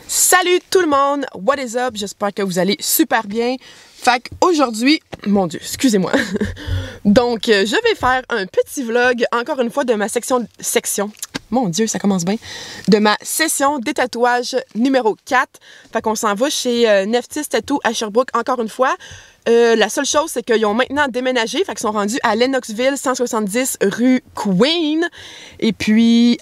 Salut tout le monde, what is up? J'espère que vous allez super bien. Fait qu'aujourd'hui, mon Dieu, excusez-moi. Donc, je vais faire un petit vlog, encore une fois, de ma section. Mon Dieu, ça commence bien. De ma session des tatouages numéro 4. Fait qu'on s'en va chez Neftis Tattoo à Sherbrooke, encore une fois. La seule chose, c'est qu'ils ont maintenant déménagé, fait qu'ils sont rendus à Lennoxville, 170 rue Queen. Et puis,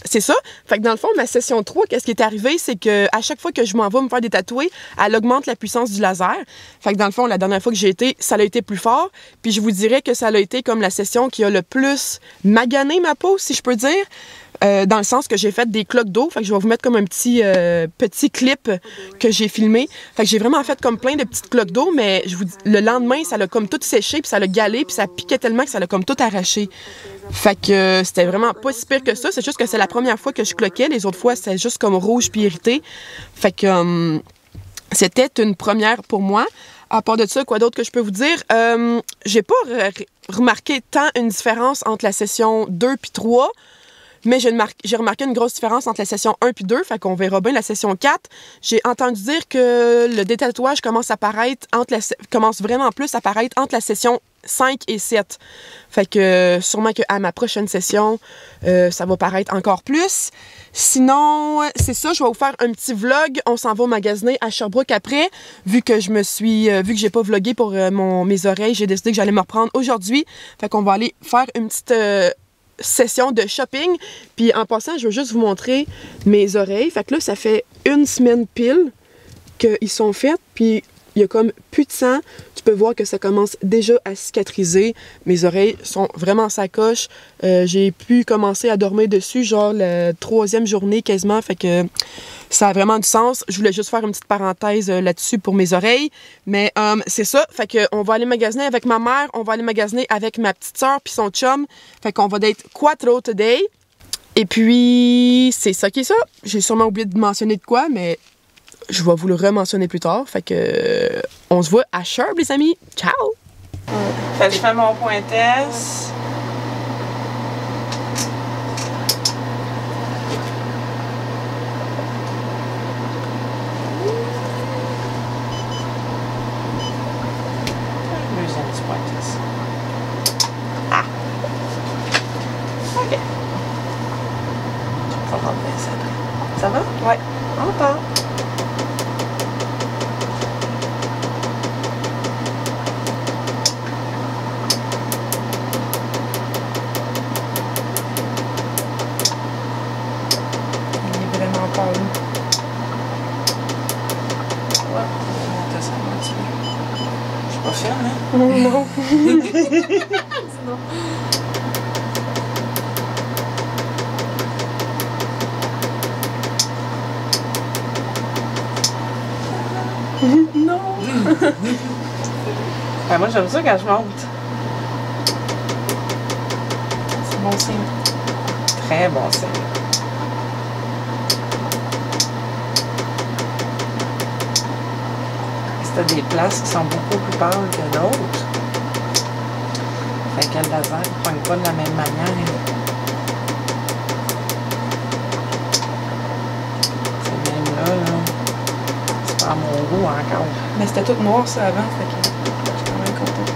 c'est ça. Fait que dans le fond, ma session 3, qu'est-ce qui est arrivé, c'est que à chaque fois que je m'en vais me faire des tatoués, elle augmente la puissance du laser. Fait que dans le fond, la dernière fois que j'ai été, ça a été plus fort. Puis je vous dirais que ça a été comme la session qui a le plus magané ma peau, si je peux dire. Dans le sens que j'ai fait des cloques d'eau. Fait que je vais vous mettre comme un petit clip que j'ai filmé. Fait que j'ai vraiment fait comme plein de petites cloques d'eau, mais je vous dis, le lendemain, ça l'a comme tout séché, puis ça l'a galé, puis ça piquait tellement que ça l'a comme tout arraché. Fait que c'était vraiment pas si pire que ça. C'est juste que c'est la première fois que je cloquais. Les autres fois, c'était juste comme rouge puis irrité. Fait que c'était une première pour moi. À part de ça, quoi d'autre que je peux vous dire? J'ai pas remarqué tant une différence entre la session 2 puis 3. Mais j'ai remarqué une grosse différence entre la session 1 puis 2, fait qu'on verra bien la session 4. J'ai entendu dire que le détatouage commence vraiment plus à apparaître entre la session 5 et 7. Fait que sûrement qu'à ma prochaine session, ça va paraître encore plus. Sinon, c'est ça, je vais vous faire un petit vlog. On s'en va magasiner à Sherbrooke après. Vu que j'ai pas vlogué pour mes oreilles, j'ai décidé que j'allais me reprendre aujourd'hui. Fait qu'on va aller faire une petite session de shopping. Puis en passant, je veux juste vous montrer mes oreilles. Fait que là, ça fait une semaine pile qu'ils sont faites. Puis il y a comme plus de sang. Tu peux voir que ça commence déjà à cicatriser. Mes oreilles sont vraiment sacoches. J'ai pu commencer à dormir dessus, genre la 3e journée quasiment. Fait que ça a vraiment du sens. Je voulais juste faire une petite parenthèse là-dessus pour mes oreilles. Mais c'est ça. Fait que on va aller magasiner avec ma mère. On va aller magasiner avec ma petite soeur puis son chum. Fait qu'on va d'être quattro today. Et puis, c'est ça qui est ça. J'ai sûrement oublié de mentionner de quoi, mais je vais vous le re-mentionner plus tard. Fait que on se voit à Sherb, les amis. Ciao! Fait que je fais mon point test. Deuxième petit point test. Ah! OK. Je vais rentrer ça. Ça va? Ouais. On part. Je suis pas fière, hein? Non. Non. Ben, moi, j'aime ça quand je monte. C'est bon signe. Très bon signe. C'était des places qui sont beaucoup plus pâles que d'autres. Fait que le laser ne pogne pas de la même manière. C'est même là. C'est pas à mon goût encore. Mais c'était tout noir ça avant, fait que je suis quand même contente.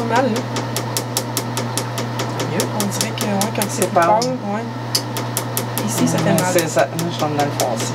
Mal, là. Mieux. On dirait que ouais, quand c'est pâle. ouais. Ici, ici, ça fait mal. C'est ça. Moi, je tombe dans le fond aussi.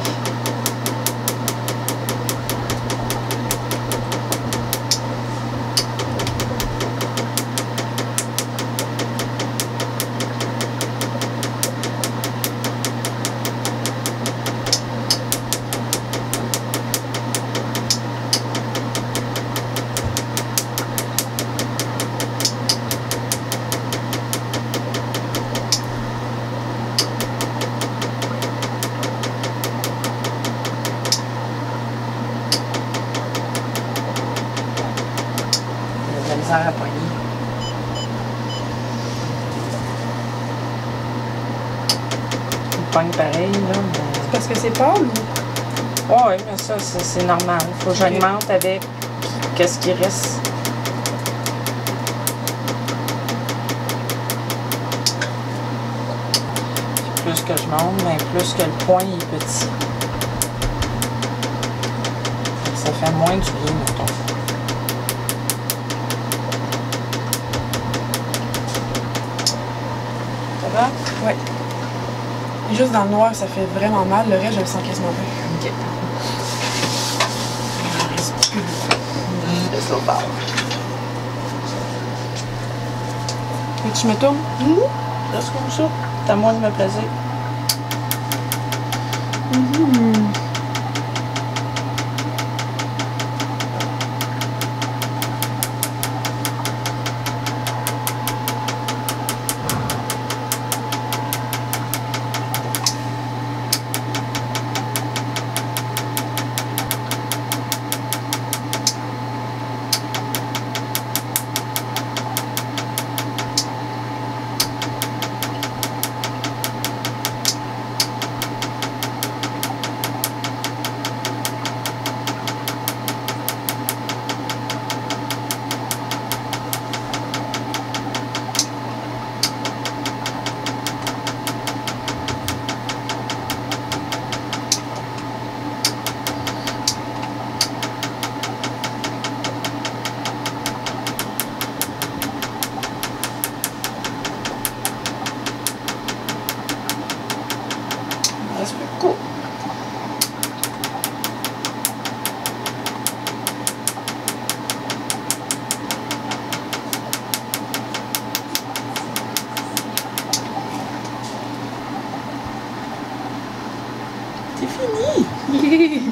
À poigner. Il pogne pareil, là. Mais... C'est parce que c'est pâle ou? Oh, oui, mais ça, c'est normal. Il faut que j'augmente avec qu'est-ce qui reste. Plus que je monte, mais plus que le point est petit. Ça fait moins du bien, mettons. Ouais. Et juste dans le noir, ça fait vraiment mal. Le reste, je le sens quasiment bien. OK. Il reste plus beaucoup. Laisse l'autre barre. Et tu me tournes? Reste comme ça. C'est à moi de me placer.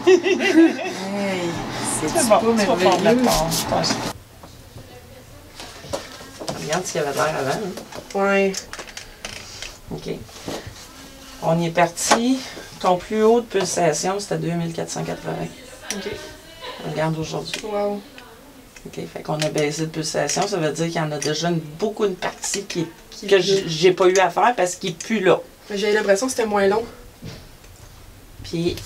Hey, c'est bon, tu vas faire le temps. Regarde ce qu'il y avait l'air avant. Hein. Ouais. OK. On y est parti. Ton plus haut de pulsation, c'était 2480. OK. Regarde aujourd'hui. Wow. OK. Fait qu'on a baissé de pulsation. Ça veut dire qu'il y en a déjà beaucoup de parties que j'ai pas eu à faire parce qu'il n'est plus là. J'ai l'impression que c'était moins long. Puis,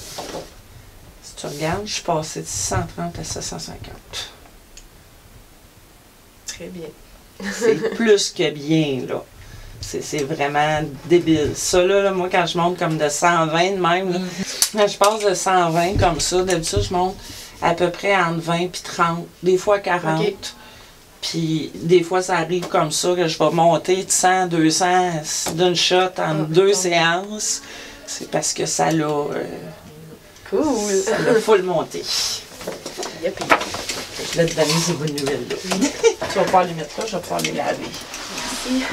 si tu regardes, je suis passée de 630 à 750. Très bien. C'est plus que bien, là. C'est vraiment débile. Ça, là, moi, quand je monte comme de 120 de même, là, quand je passe de 120 comme ça, d'habitude, je monte à peu près entre 20 et 30, des fois 40. Okay. Puis, des fois, ça arrive comme ça, que je vais monter de 100, 200 d'une shot en deux séances. C'est parce que ça l'a... cool! Ça l'a full monté. Yep. Je vais te donner ces bonnes nouvelles-là. Tu vas pouvoir les mettre là, je vais pouvoir les laver. Merci.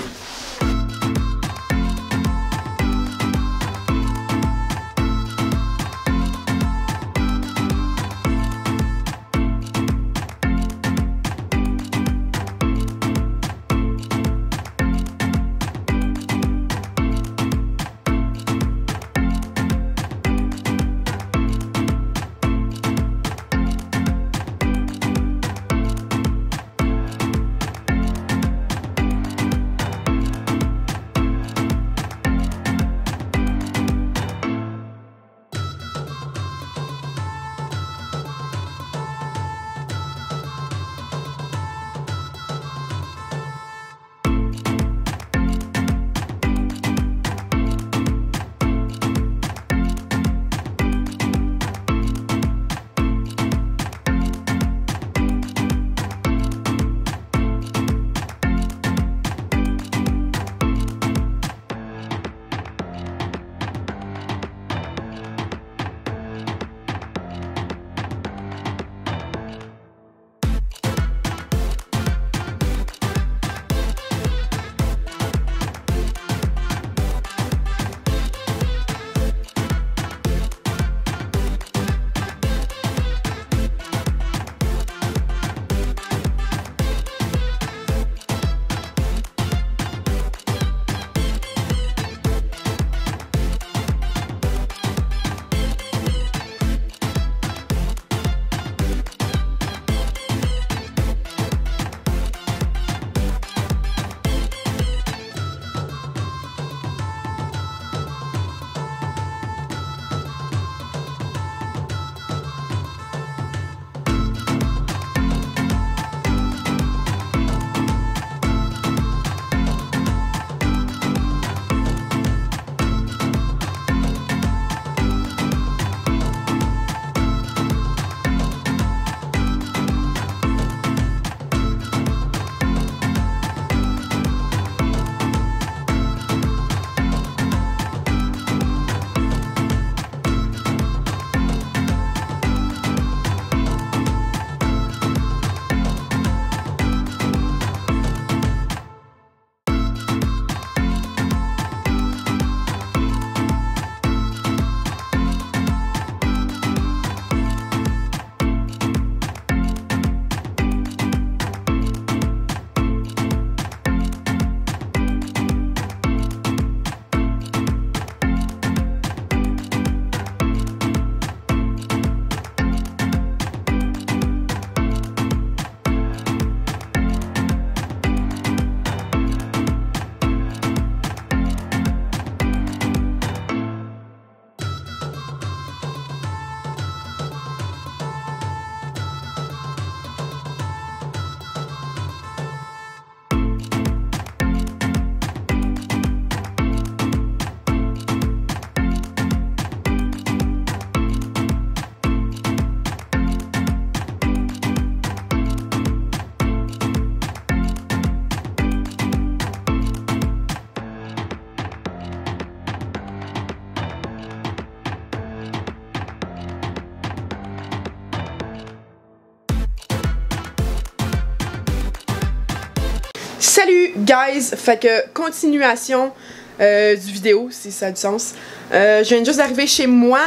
Salut guys! Fait que continuation du vidéo, si ça a du sens. Je viens juste d'arriver chez moi.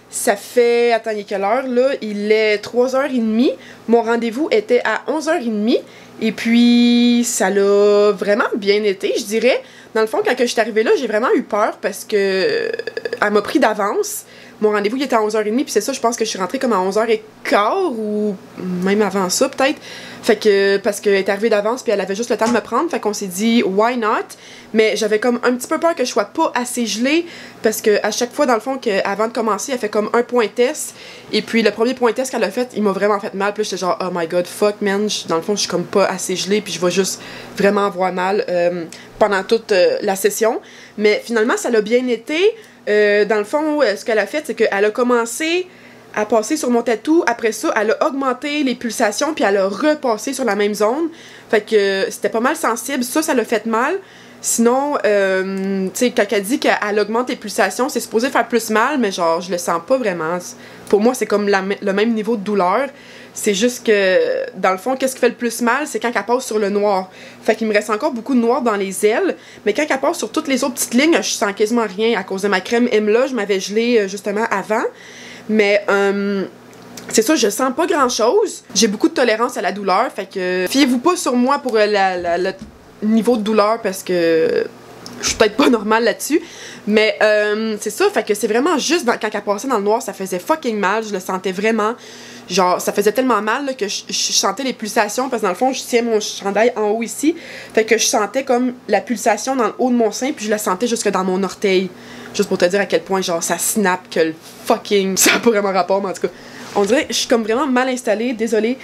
Ça fait... Attends, il est quelle heure là? Il est 3h30. Mon rendez-vous était à 11h30. Et puis, ça l'a vraiment bien été, je dirais. Dans le fond, quand je suis arrivée là, j'ai vraiment eu peur parce que elle m'a pris d'avance. Mon rendez-vous il était à 11h30, puis c'est ça, je pense que je suis rentrée comme à 11h15 ou même avant ça peut-être. Fait que, parce qu'elle est arrivée d'avance, puis elle avait juste le temps de me prendre, fait qu'on s'est dit why not. Mais j'avais comme un petit peu peur que je sois pas assez gelée, parce que à chaque fois, dans le fond, avant de commencer, elle fait comme un point test. Et puis le premier point test qu'elle a fait, il m'a vraiment fait mal. Puis j'étais genre, oh my god, fuck man, dans le fond, je suis comme pas assez gelée, puis je vais juste vraiment avoir mal pendant toute la session. Mais finalement, ça l'a bien été. Dans le fond, ce qu'elle a fait, c'est qu'elle a commencé à passer sur mon tatou. Après ça, elle a augmenté les pulsations, puis elle a repassé sur la même zone. Fait que c'était pas mal sensible. Ça l'a fait mal. Sinon, tu sais, quand elle dit qu'elle augmente les pulsations, c'est supposé faire plus mal, mais genre, je le sens pas vraiment. Pour moi, c'est comme le même niveau de douleur. C'est juste que, dans le fond, qu'est-ce qui fait le plus mal, c'est quand elle passe sur le noir. Fait qu'il me reste encore beaucoup de noir dans les ailes, mais quand elle passe sur toutes les autres petites lignes, je sens quasiment rien à cause de ma crème Emla. Je m'avais gelée justement avant. Mais, c'est ça, je sens pas grand-chose. J'ai beaucoup de tolérance à la douleur, fait que fiez-vous pas sur moi pour le niveau de douleur parce que je suis peut-être pas normale là-dessus. Mais c'est ça, fait que c'est vraiment juste quand elle passait dans le noir, ça faisait fucking mal, je le sentais vraiment. Genre, ça faisait tellement mal là, que je sentais les pulsations, parce que dans le fond, je tiens mon chandail en haut ici. Fait que je sentais comme la pulsation dans le haut de mon sein, puis je la sentais jusque dans mon orteil. Juste pour te dire à quel point, genre, ça snap que le fucking... Ça n'a pas vraiment rapport, mais en tout cas, on dirait que je suis comme vraiment mal installée, désolée.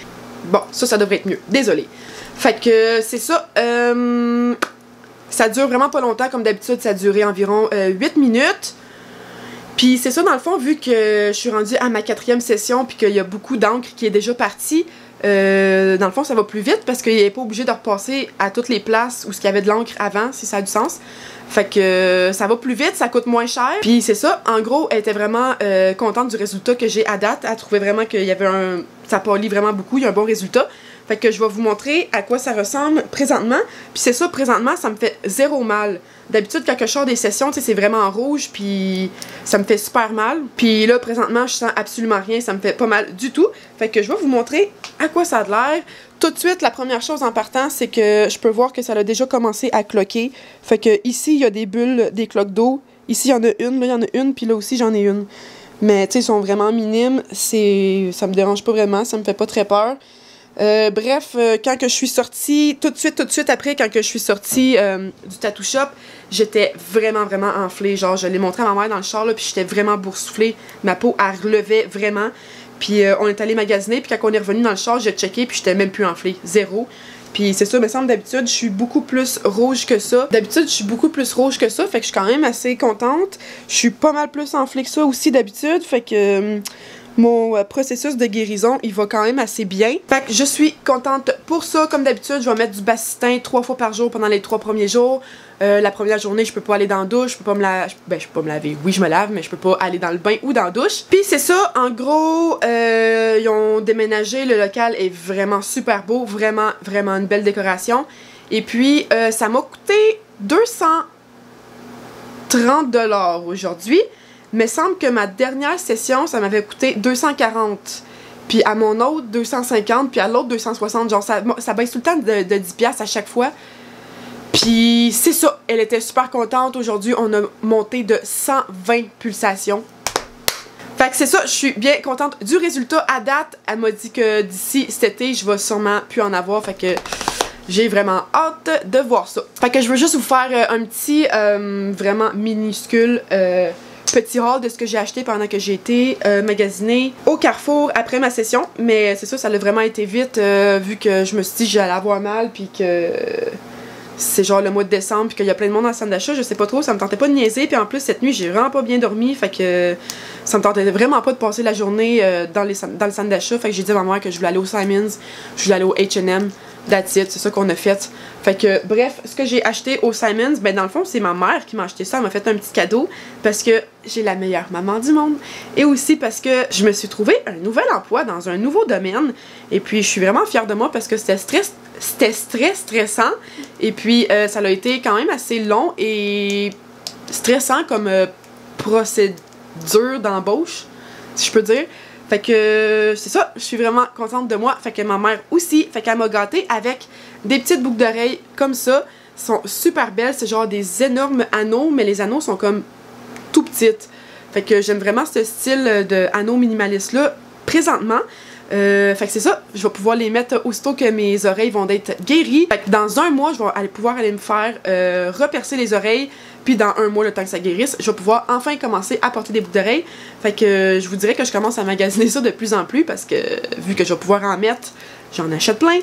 Bon, ça devrait être mieux, désolée. Fait que c'est ça, ça dure vraiment pas longtemps, comme d'habitude, ça a duré environ 8 minutes. Puis c'est ça, dans le fond, vu que je suis rendue à ma 4e session, puis qu'il y a beaucoup d'encre qui est déjà partie, dans le fond, ça va plus vite, parce qu'il n'est pas obligé de repasser à toutes les places où il y avait de l'encre avant, si ça a du sens. Fait que ça va plus vite, ça coûte moins cher. Puis c'est ça, en gros, elle était vraiment contente du résultat que j'ai à date. Elle trouvait vraiment qu'il y avait ça pâlit vraiment beaucoup, il y a un bon résultat. Fait que je vais vous montrer à quoi ça ressemble présentement. Puis c'est ça, présentement, ça me fait zéro mal. D'habitude, quand je sors des sessions, tu sais, c'est vraiment rouge, puis ça me fait super mal. Puis là, présentement, je sens absolument rien, ça me fait pas mal du tout. Fait que je vais vous montrer à quoi ça a l'air. Tout de suite, la première chose en partant, c'est que je peux voir que ça a déjà commencé à cloquer. Fait que ici, il y a des bulles, des cloques d'eau. Ici, il y en a une, là, il y en a une, puis là aussi, j'en ai une. Mais tu sais, ils sont vraiment minimes. Ça me dérange pas vraiment, ça me fait pas très peur. Bref, quand que je suis sortie, tout de suite après, quand que je suis sortie du tattoo shop, j'étais vraiment enflée. Genre, je l'ai montré à ma mère dans le char, là, puis j'étais vraiment boursouflée. Ma peau, elle relevait vraiment. Puis on est allé magasiner, puis quand on est revenu dans le char, j'ai checké, puis j'étais même plus enflée. Zéro. Puis c'est ça, me semble d'habitude, je suis beaucoup plus rouge que ça. D'habitude, je suis beaucoup plus rouge que ça, fait que je suis quand même assez contente. Je suis pas mal plus enflée que ça aussi d'habitude, fait que... mon processus de guérison, il va quand même assez bien. Fait que je suis contente pour ça. Comme d'habitude, je vais mettre du Bassitin 3 fois par jour pendant les 3 premiers jours. La première journée, je peux pas aller dans la douche, je peux pas me laver. Ben, je peux pas me laver. Oui, je me lave, mais je peux pas aller dans le bain ou dans la douche. Puis c'est ça, en gros, ils ont déménagé. Le local est vraiment super beau. Vraiment une belle décoration. Et puis, ça m'a coûté 230 $ aujourd'hui. Mais semble que ma dernière session, ça m'avait coûté 240. Puis à mon autre, 250. Puis à l'autre, 260. Genre, ça baisse tout le temps de 10$ à chaque fois. Puis c'est ça. Elle était super contente. Aujourd'hui, on a monté de 120 pulsations. Fait que c'est ça. Je suis bien contente du résultat à date. Elle m'a dit que d'ici cet été, je vais sûrement plus en avoir. Fait que... j'ai vraiment hâte de voir ça. Fait que je veux juste vous faire un petit, vraiment minuscule... petit haul de ce que j'ai acheté pendant que j'ai été magasiner au Carrefour après ma session. Mais c'est ça, ça a vraiment été vite vu que je me suis dit que j'allais avoir mal puis que c'est genre le mois de décembre puis qu'il y a plein de monde dans le centre d'achat. Je sais pas trop, ça me tentait pas de niaiser. Puis en plus, cette nuit, j'ai vraiment pas bien dormi. Fait que ça me tentait vraiment pas de passer la journée dans le centre d'achat. Fait que j'ai dit à ma mère que je voulais aller au Simons, je voulais aller au H&M. That's it, c'est ça qu'on a fait. Fait que, bref, ce que j'ai acheté au Simons, ben dans le fond, c'est ma mère qui m'a acheté ça. Elle m'a fait un petit cadeau parce que j'ai la meilleure maman du monde. Et aussi parce que je me suis trouvé un nouvel emploi dans un nouveau domaine. Et puis, je suis vraiment fière de moi parce que c'était stressant. Et puis, ça a été quand même assez long et stressant comme procédure d'embauche, si je peux dire. Fait que c'est ça, je suis vraiment contente de moi. Fait que ma mère aussi, fait qu'elle m'a gâtée avec des petites boucles d'oreilles comme ça. Sont super belles, c'est genre des énormes anneaux, mais les anneaux sont comme tout petites. Fait que j'aime vraiment ce style de anneaux minimaliste là présentement. Fait que c'est ça, je vais pouvoir les mettre aussitôt que mes oreilles vont être guéries. Fait que dans un mois, je vais pouvoir aller me faire repercer les oreilles. Puis dans un mois, le temps que ça guérisse, je vais pouvoir enfin commencer à porter des boucles d'oreilles. Fait que je vous dirais que je commence à magasiner ça de plus en plus parce que vu que je vais pouvoir en mettre, j'en achète plein.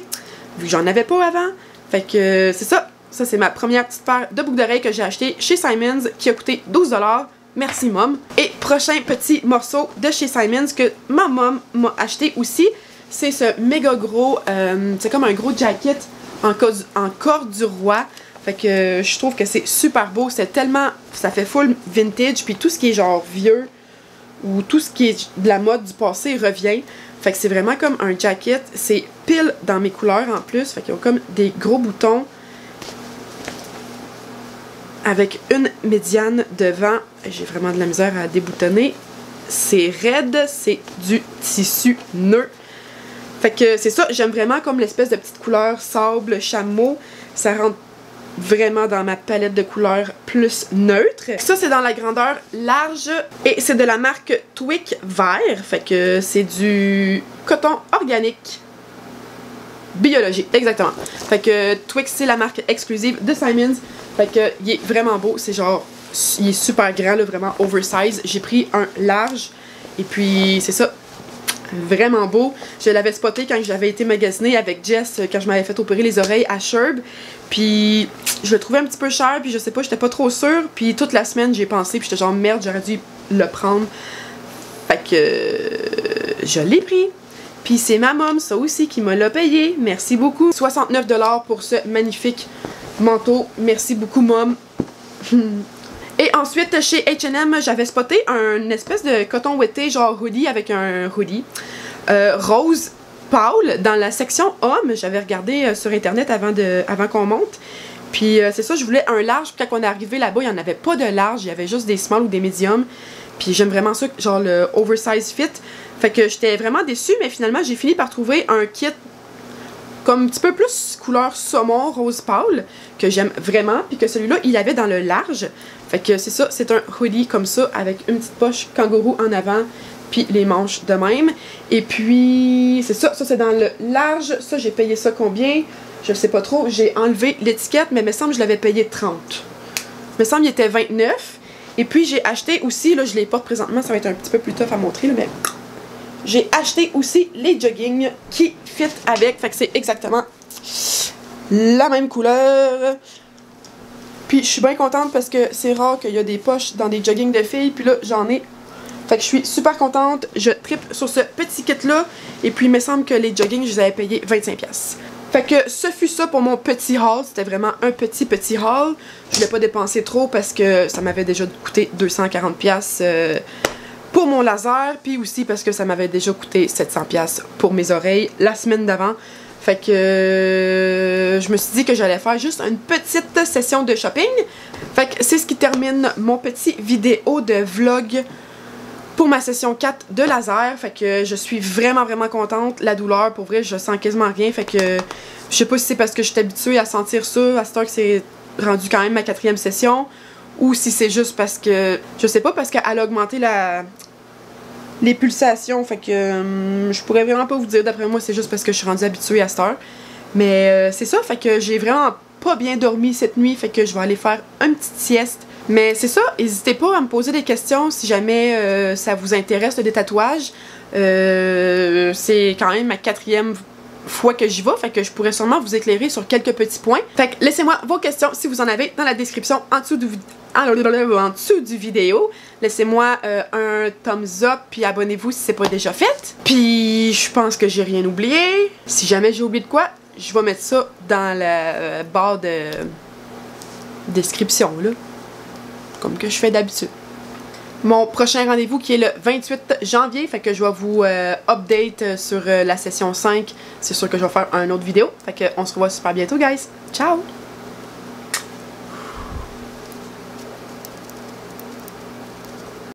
Vu que j'en avais pas avant. Fait que c'est ça. Ça, c'est ma première petite paire de boucles d'oreilles que j'ai acheté chez Simons qui a coûté 12 $. Merci, Mom. Et prochain petit morceau de chez Simons que ma mom m'a acheté aussi, c'est ce méga gros, c'est comme un gros jacket en corde du roi. Fait que je trouve que c'est super beau, c'est tellement, ça fait full vintage, puis tout ce qui est genre vieux, ou tout ce qui est de la mode du passé revient. Fait que c'est vraiment comme un jacket, c'est pile dans mes couleurs en plus, fait qu'ils ont comme des gros boutons avec une médiane devant. J'ai vraiment de la misère à déboutonner. C'est raide, c'est du tissu nœud. Fait que c'est ça, j'aime vraiment comme l'espèce de petite couleur sable, chameau. Ça rentre vraiment dans ma palette de couleurs plus neutre. Ça, c'est dans la grandeur large et c'est de la marque Twick vert. Fait que c'est du coton organique biologique, exactement. Fait que Twick, c'est la marque exclusive de Simons. Fait que il est vraiment beau, c'est genre, il est super grand, là, vraiment oversize. J'ai pris un large et puis c'est ça. Vraiment beau. Je l'avais spoté quand j'avais été magasinée avec Jess, quand je m'avais fait opérer les oreilles à Sherb. Puis je le trouvais un petit peu cher, puis je sais pas, j'étais pas trop sûre. Puis toute la semaine, j'y ai pensé, puis j'étais genre merde, j'aurais dû le prendre. Fait que je l'ai pris. Puis c'est ma mom, ça aussi, qui me l'a payé. Merci beaucoup. 69 $ pour ce magnifique manteau. Merci beaucoup, mom. Et ensuite, chez H&M, j'avais spoté un espèce de coton ouetté, genre hoodie, avec un hoodie rose pâle dans la section homme. J'avais regardé sur internet avant qu'on monte. Puis c'est ça, je voulais un large. Puis quand on est arrivé là-bas, il n'y en avait pas de large. Il y avait juste des small ou des medium. Puis j'aime vraiment ça, genre le oversize fit. Fait que j'étais vraiment déçue, mais finalement, j'ai fini par trouver un kit comme un petit peu plus couleur saumon rose pâle, que j'aime vraiment, puis que celui-là, il avait dans le large. Fait que c'est ça, c'est un hoodie comme ça, avec une petite poche kangourou en avant, puis les manches de même. Et puis, c'est ça, ça c'est dans le large. Ça, j'ai payé ça combien? Je sais pas trop, j'ai enlevé l'étiquette, mais il me semble que je l'avais payé 30. Il me semble qu'il était 29. Et puis, j'ai acheté aussi, là, je les porte présentement, ça va être un petit peu plus tough à montrer, là, mais... J'ai acheté aussi les joggings qui fit avec, fait que c'est exactement la même couleur. Puis je suis bien contente parce que c'est rare qu'il y a des poches dans des joggings de filles, puis là j'en ai. Fait que je suis super contente, je trippe sur ce petit kit là, et puis il me semble que les joggings je les avais payés 25$. Fait que ce fut ça pour mon petit haul, c'était vraiment un petit haul. Je voulais pas dépenser trop parce que ça m'avait déjà coûté 240$ pour mon laser, puis aussi parce que ça m'avait déjà coûté 700$ pour mes oreilles la semaine d'avant. Fait que je me suis dit que j'allais faire juste une petite session de shopping. Fait que c'est ce qui termine mon petit vidéo de vlog pour ma session 4 de laser. Fait que je suis vraiment contente. La douleur, pour vrai, je sens quasiment rien. Fait que je sais pas si c'est parce que je suis habituée à sentir ça, à cette heure que c'est rendu quand même ma 4e session, ou si c'est juste parce que, je sais pas, parce qu'elle a augmenté les pulsations, fait que je pourrais vraiment pas vous dire, d'après moi c'est juste parce que je suis rendue habituée à cette heure. Mais c'est ça, fait que j'ai vraiment pas bien dormi cette nuit, fait que je vais aller faire une petite sieste. Mais c'est ça, n'hésitez pas à me poser des questions si jamais ça vous intéresse des tatouages. C'est quand même ma 4e fois que j'y vais, fait que je pourrais sûrement vous éclairer sur quelques petits points. Fait que laissez-moi vos questions si vous en avez dans la description en dessous du vidéo. Laissez-moi un thumbs up, puis abonnez-vous si c'est pas déjà fait. Puis je pense que j'ai rien oublié. Si jamais j'ai oublié de quoi, je vais mettre ça dans la barre de description, là. Comme que je fais d'habitude. Mon prochain rendez-vous qui est le 28 janvier, fait que je vais vous update sur la session 5. C'est sûr que je vais faire une autre vidéo. Fait que on se revoit super bientôt, guys. Ciao!